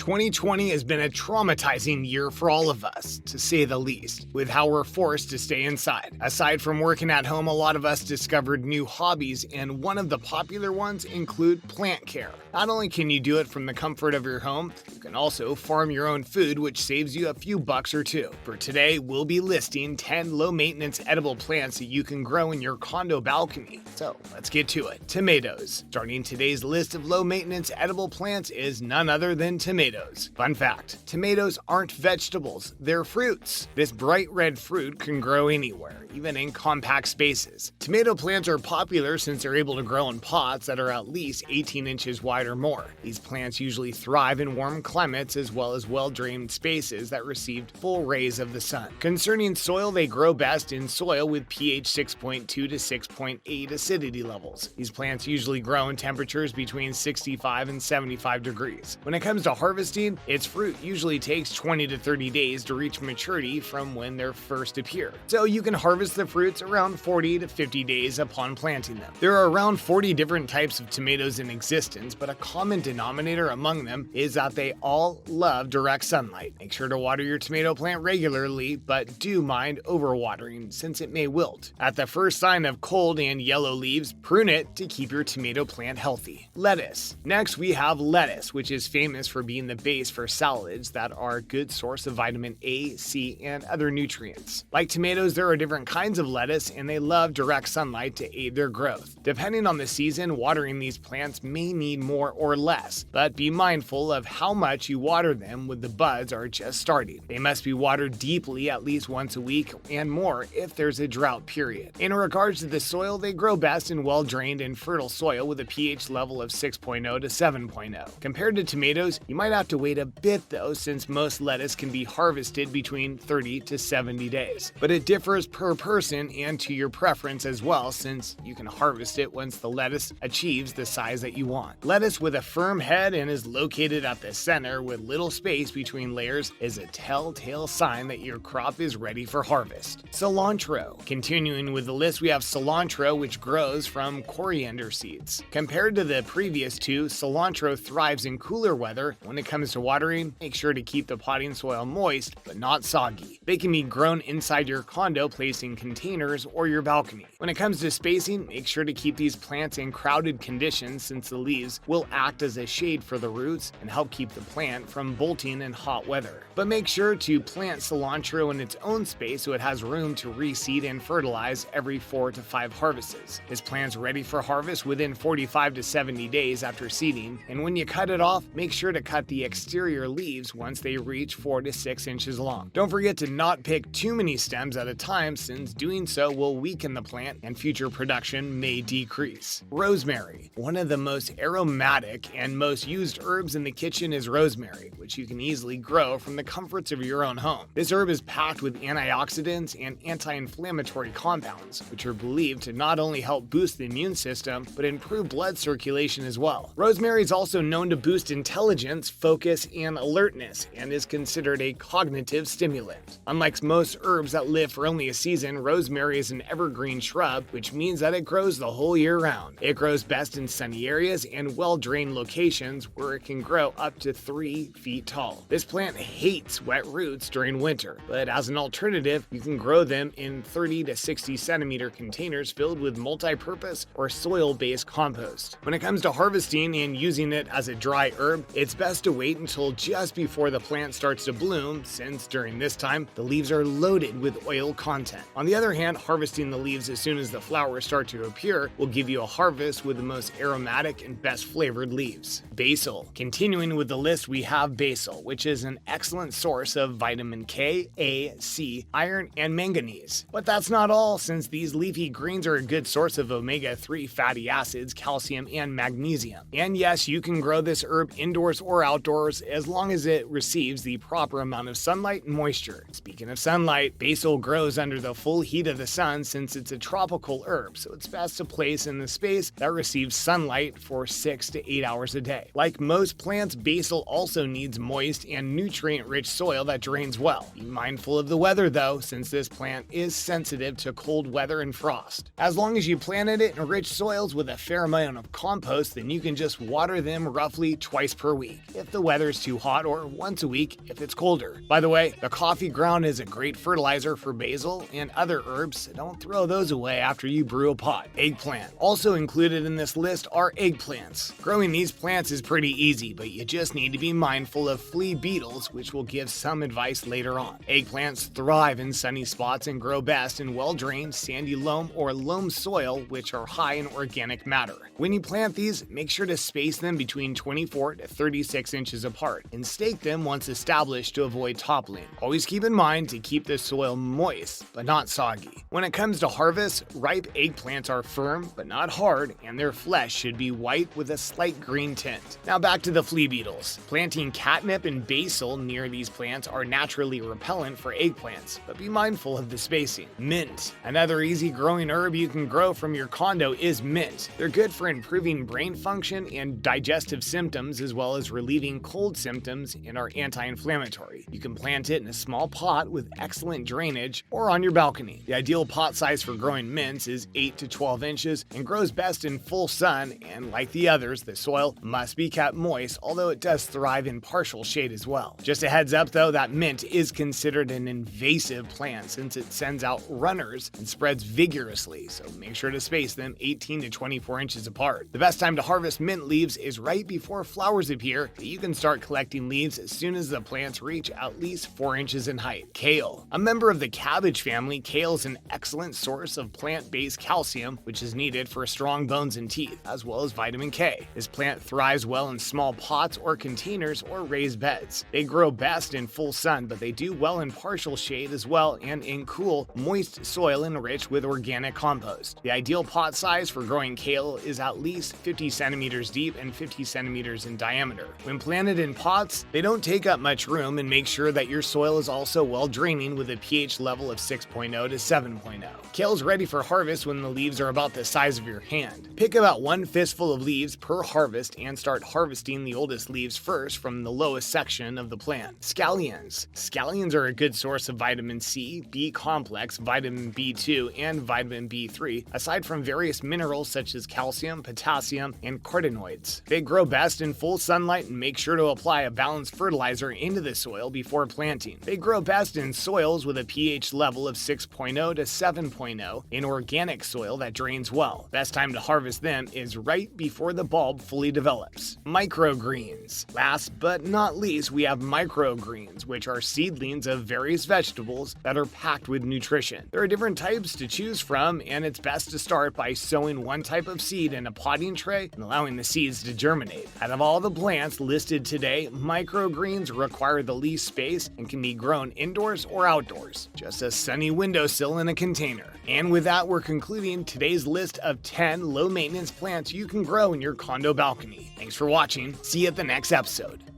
2020 has been a traumatizing year for all of us, to say the least, with how we're forced to stay inside. Aside from working at home, a lot of us discovered new hobbies, and one of the popular ones include plant care. Not only can you do it from the comfort of your home, you can also farm your own food, which saves you a few bucks or two. For today, we'll be listing 10 low-maintenance edible plants that you can grow in your condo balcony. So let's get to it. Tomatoes. Starting today's list of low-maintenance edible plants is none other than tomatoes. Fun fact, tomatoes aren't vegetables, they're fruits. This bright red fruit can grow anywhere, even in compact spaces. Tomato plants are popular since they're able to grow in pots that are at least 18 inches wide or more. These plants usually thrive in warm climates as well as well-drained spaces that received full rays of the sun. Concerning soil, they grow best in soil with pH 6.2 to 6.8 acidity levels. These plants usually grow in temperatures between 65 and 75 degrees. When it comes to harvesting, its fruit usually takes 20 to 30 days to reach maturity from when they first appear. So you can harvest the fruits around 40 to 50 days upon planting them. There are around 40 different types of tomatoes in existence, but a common denominator among them is that they all love direct sunlight. Make sure to water your tomato plant regularly, but do mind overwatering since it may wilt. At the first sign of cold and yellow leaves, prune it to keep your tomato plant healthy. Lettuce. Next, we have lettuce, which is famous for being the base for salads that are a good source of vitamin A, C, and other nutrients. Like tomatoes, there are different kinds of lettuce, and they love direct sunlight to aid their growth. Depending on the season, watering these plants may need more or less, but be mindful of how much you water them when the buds are just starting. They must be watered deeply at least once a week and more if there's a drought period. In regards to the soil, they grow best in well-drained and fertile soil with a pH level of 6.0 to 7.0. Compared to tomatoes, you might have to wait a bit though, since most lettuce can be harvested between 30 to 70 days. But it differs per person and to your preference as well, since you can harvest it once the lettuce achieves the size that you want. Lettuce with a firm head and is located at the center with little space between layers is a telltale sign that your crop is ready for harvest. Cilantro. Continuing with the list, we have cilantro, which grows from coriander seeds. Compared to the previous two, cilantro thrives in cooler weather. When it comes to watering, make sure to keep the potting soil moist but not soggy. They can be grown inside your condo, placed in containers, or your balcony. When it comes to spacing, make sure to keep these plants in crowded conditions since the leaves will act as a shade for the roots and help keep the plant from bolting in hot weather. But make sure to plant cilantro in its own space so it has room to reseed and fertilize every 4 to 5 harvests. This plant's ready for harvest within 45 to 70 days after seeding, and when you cut it off, make sure to cut the exterior leaves once they reach 4 to 6 inches long. Don't forget to not pick too many stems at a time, since doing so will weaken the plant and future production may decrease. Rosemary. One of the most aromatic and most used herbs in the kitchen is rosemary, which you can easily grow from the comforts of your own home. This herb is packed with antioxidants and anti-inflammatory compounds, which are believed to not only help boost the immune system, but improve blood circulation as well. Rosemary is also known to boost intelligence, focus, and alertness, and is considered a cognitive stimulant. Unlike most herbs that live for only a season, rosemary is an evergreen shrub, which means that it grows the whole year round. It grows best in sunny areas and well-drained locations where it can grow up to 3 feet tall. This plant hates wet roots during winter, but as an alternative, you can grow them in 30 to 60 centimeter containers filled with multi-purpose or soil-based compost. When it comes to harvesting and using it as a dry herb, it's best to wait until just before the plant starts to bloom, since during this time, the leaves are loaded with oil content. On the other hand, harvesting the leaves as soon as the flowers start to appear will give you a harvest with the most aromatic and best flavored leaves. Basil. Continuing with the list, we have basil, which is an excellent source of vitamin K, A, C, iron, and manganese. But that's not all, since these leafy greens are a good source of omega-3 fatty acids, calcium, and magnesium. And yes, you can grow this herb indoors or outdoors as long as it receives the proper amount of sunlight and moisture. Speaking of sunlight, basil grows under the full heat of the sun since it's a tropical herb, so it's best to place in the space that receives sunlight for 6 to 8 hours a day. Like most plants, basil also needs moist and nutrient-rich soil that drains well. Be mindful of the weather though, since this plant is sensitive to cold weather and frost. As long as you planted it in rich soils with a fair amount of compost, then you can just water them roughly twice per week. If if the weather's too hot, or once a week if it's colder. By the way, the coffee ground is a great fertilizer for basil and other herbs, so don't throw those away after you brew a pot. Eggplant. Also included in this list are eggplants. Growing these plants is pretty easy, but you just need to be mindful of flea beetles, which we'll give some advice later on. Eggplants thrive in sunny spots and grow best in well-drained sandy loam or loam soil, which are high in organic matter. When you plant these, make sure to space them between 24 to 36 inches apart and stake them once established to avoid toppling. Always keep in mind to keep the soil moist, but not soggy. When it comes to harvest, ripe eggplants are firm but not hard, and their flesh should be white with a slight green tint. Now back to the flea beetles. Planting catnip and basil near these plants are naturally repellent for eggplants, but be mindful of the spacing. Mint. Another easy growing herb you can grow from your condo is mint. They're good for improving brain function and digestive symptoms, as well as relieving cold symptoms, and are anti-inflammatory. You can plant it in a small pot with excellent drainage or on your balcony. The ideal pot size for growing mints is 8 to 12 inches and grows best in full sun, and like the others, the soil must be kept moist, although it does thrive in partial shade as well. Just a heads up though, that mint is considered an invasive plant since it sends out runners and spreads vigorously, so make sure to space them 18 to 24 inches apart. The best time to harvest mint leaves is right before flowers appear, but you can start collecting leaves as soon as the plants reach at least 4 inches in height. Kale. A member of the cabbage family, kale is an excellent source of plant-based calcium, which is needed for strong bones and teeth, as well as vitamin K. This plant thrives well in small pots or containers or raised beds. They grow best in full sun, but they do well in partial shade as well and in cool, moist soil enriched with organic compost. The ideal pot size for growing kale is at least 50 centimeters deep and 50 centimeters in diameter. When planted in pots, they don't take up much room, and make sure that your soil is also well draining with a pH level of 6.0 to 7.0. Kale is ready for harvest when the leaves are about the size of your hand. Pick about 1 fistful of leaves per harvest and start harvesting the oldest leaves first from the lowest section of the plant. Scallions. Scallions are a good source of vitamin C, B complex, vitamin B2, and vitamin B3, aside from various minerals such as calcium, potassium, and carotenoids. They grow best in full sunlight, and make sure to apply a balanced fertilizer into the soil before planting. They grow best in soils with a pH level of 6.0 to 7.0 in organic soil that drains well. Best time to harvest them is right before the bulb fully develops. Microgreens. Last but not least, we have microgreens, which are seedlings of various vegetables that are packed with nutrition. There are different types to choose from, and it's best to start by sowing one type of seed in a potting tray and allowing the seeds to germinate. Out of all the plants listed today, microgreens require the least space and can be grown indoors or outdoors. Just a sunny windowsill in a container. And with that, we're concluding today's list of 10 low-maintenance plants you can grow in your condo balcony. Thanks for watching. See you at the next episode.